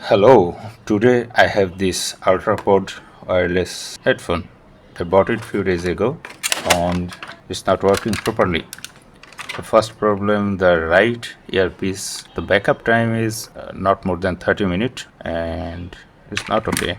Hello, today I have this UltraPod wireless headphone. I bought it few days ago and it's not working properly. The first problem, the right earpiece, the backup time is not more than 30 minutes and it's not okay.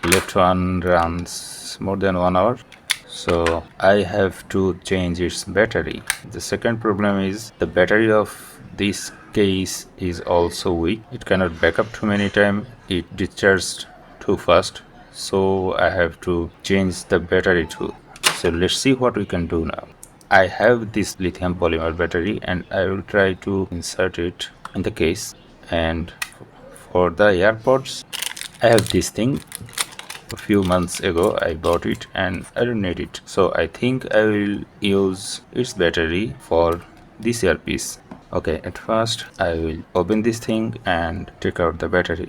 Left one runs more than 1 hour. So I have to change its battery. The second problem is the battery of this case is also weak. It cannot back up too many times. It discharged too fast. So I have to change the battery too. So let's see what we can do now. I have this lithium polymer battery and I will try to insert it in the case. And for the AirPods, I have this thing. A few months ago I bought it and I don't need it, so I think I will use its battery for this earpiece. Okay, at first I will open this thing and take out the battery.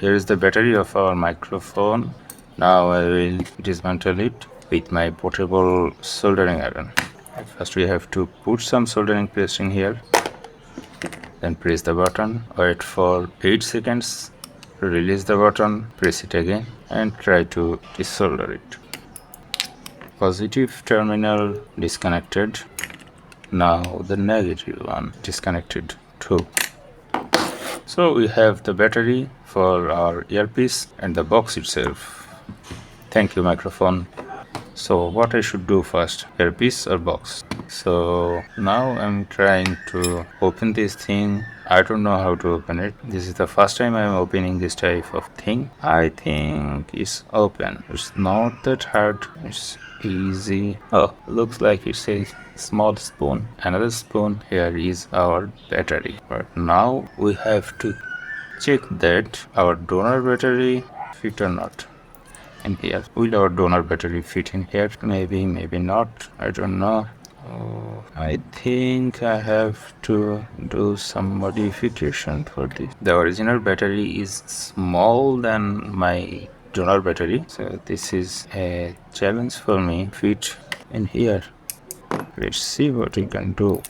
Here is the battery of our microphone. Now I will dismantle it with my portable soldering iron. First we have to put some soldering paste in here. Then press the button, wait for 8 seconds, release the button, press it again and try to desolder it. Positive terminal disconnected. Now the negative one disconnected too. So we have the battery for our earpiece and the box itself. Thank you, microphone. So what I should do first, earpiece or box? So now I'm trying to open this thing. I don't know how to open it. This is the first time I'm opening this type of thing. I think it's open. It's not that hard. It's easy. Oh, looks like it's a small spoon. Another spoon. Here is our battery. But now we have to check that our donor battery fit or not. In here, will our donor battery fit in here? Maybe not, I don't know. I think I have to do some modification for this. The original battery is small than my donor battery, so this is a challenge for me. Fit in here. Let's see what we can do.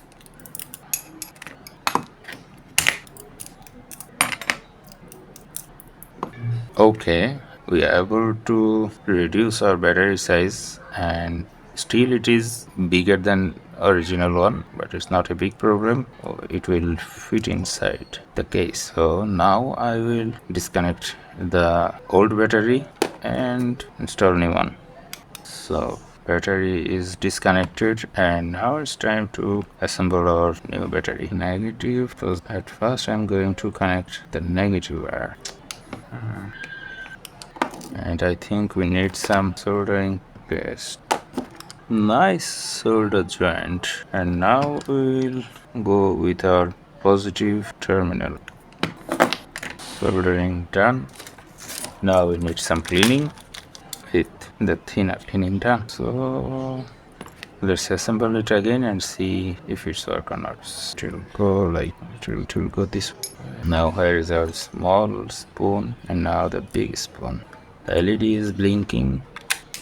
Okay, we are able to reduce our battery size, and still it is bigger than original one, but it's not a big problem. It will fit inside the case. So now I will disconnect the old battery and install new one. So battery is disconnected and now it's time to assemble our new battery. Negative. So at first I'm going to connect the negative wire. And I think we need some soldering paste. Nice solder joint. And now we'll go with our positive terminal. Soldering done. Now we need some cleaning with the thinner. Cleaning done. So let's assemble it again and see if it's work or not. It will go this way. Now here is our small spoon and now the big spoon. The LED is blinking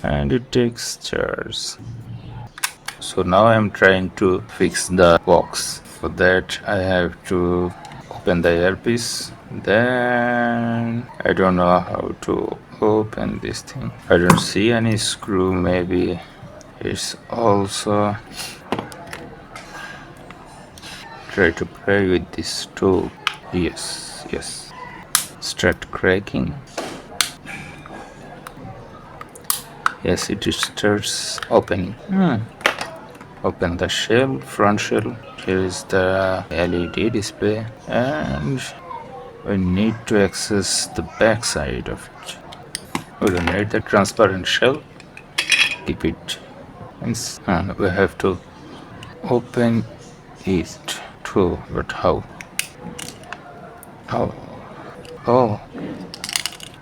and it takes charge. So now I'm trying to fix the box. For that I have to open the earpiece. Then I don't know how to open this thing. I don't see any screw. Maybe it's also try to play with this tool. Yes. Start cracking. Yes, it starts opening. Open the shell, front shell. Here is the LED display, and we need to access the back side of it. We don't need the transparent shell. Keep it. And we have to open it too. But how? Oh,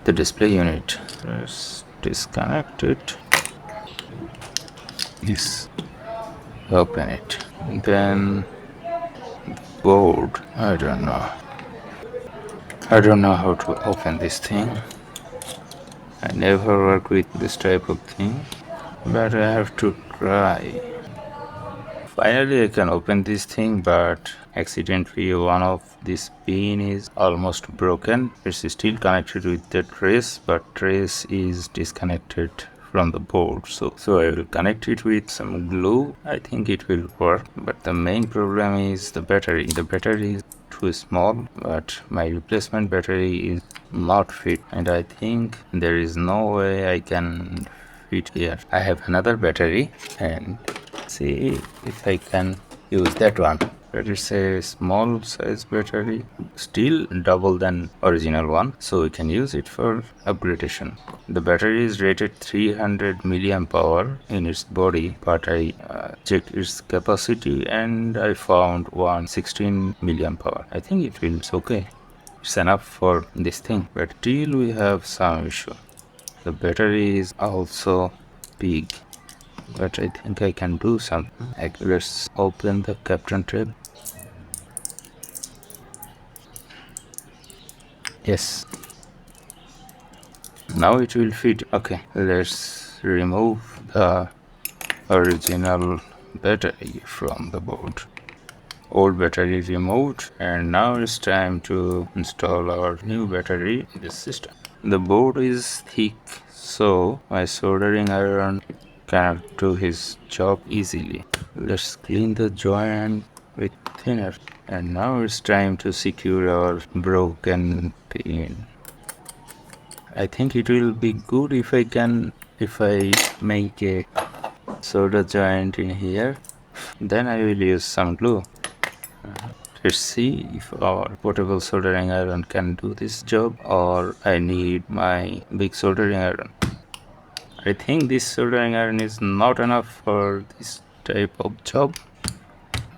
the display unit. Let's disconnect it. Yes. Open it. Then board. I don't know how to open this thing. I never work with this type of thing, but I have to try. Finally I can open this thing, but accidentally one of this pin is almost broken. It's still connected with the trace, but trace is disconnected from the board. So I will connect it with some glue. I think it will work, but the main problem is the battery. The battery is too small, but my replacement battery is not fit, and I think there is no way I can fit here. I have another battery, and see if I can use that one. But it's a small size battery, still double than original one, so we can use it for upgradation. The battery is rated 300 milliamp hour in its body, but I checked its capacity and I found 116 milliamp hour. I think it feels okay. It's enough for this thing, but still we have some issue. The battery is also big, but I think I can do something. Let's open the captain tab. Yes, now it will fit. Okay, let's remove the original battery from the board. Old battery removed, and now it's time to install our new battery in the system. The board is thick, so my soldering iron cannot do his job easily. Let's clean the joint with thinner. And now it's time to secure our broken pin. I think it will be good if I make a solder joint in here. Then I will use some glue. Let's see if our portable soldering iron can do this job, or I need my big soldering iron. I think this soldering iron is not enough for this type of job.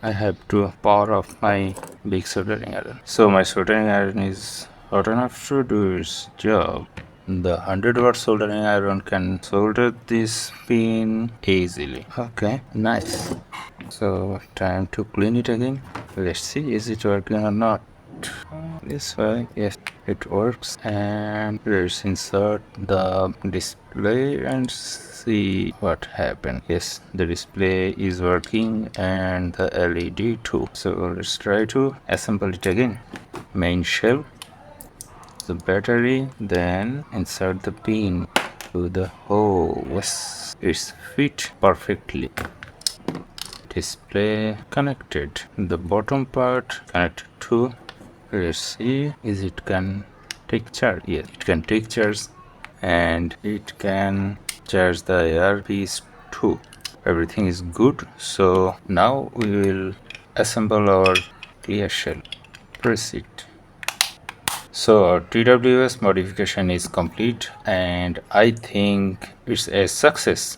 I have to power off my big soldering iron. So my soldering iron is hot enough to do its job. The 100-watt soldering iron can solder this pin easily. Okay, nice. So time to clean it again. Let's see, is it working or not? This way, yes, it works. And let's insert the display and see what happened. Yes, the display is working and the LED too. So let's try to assemble it again. Main shell, the battery, then insert the pin to the hole. Yes, it's fit perfectly. Display connected. The bottom part connected to. Let's see, is it can take charge? Yes, it can take charge, and it can charge the earpiece too. Everything is good. So now we will assemble our clear shell. Press it. So our TWS modification is complete, and I think it's a success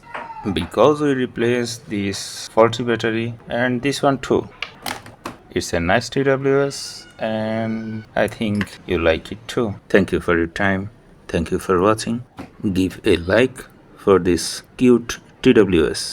because we replaced this faulty battery and this one too. It's a nice TWS, and I think you like it too. Thank you for your time. Thank you for watching. Give a like for this cute TWS.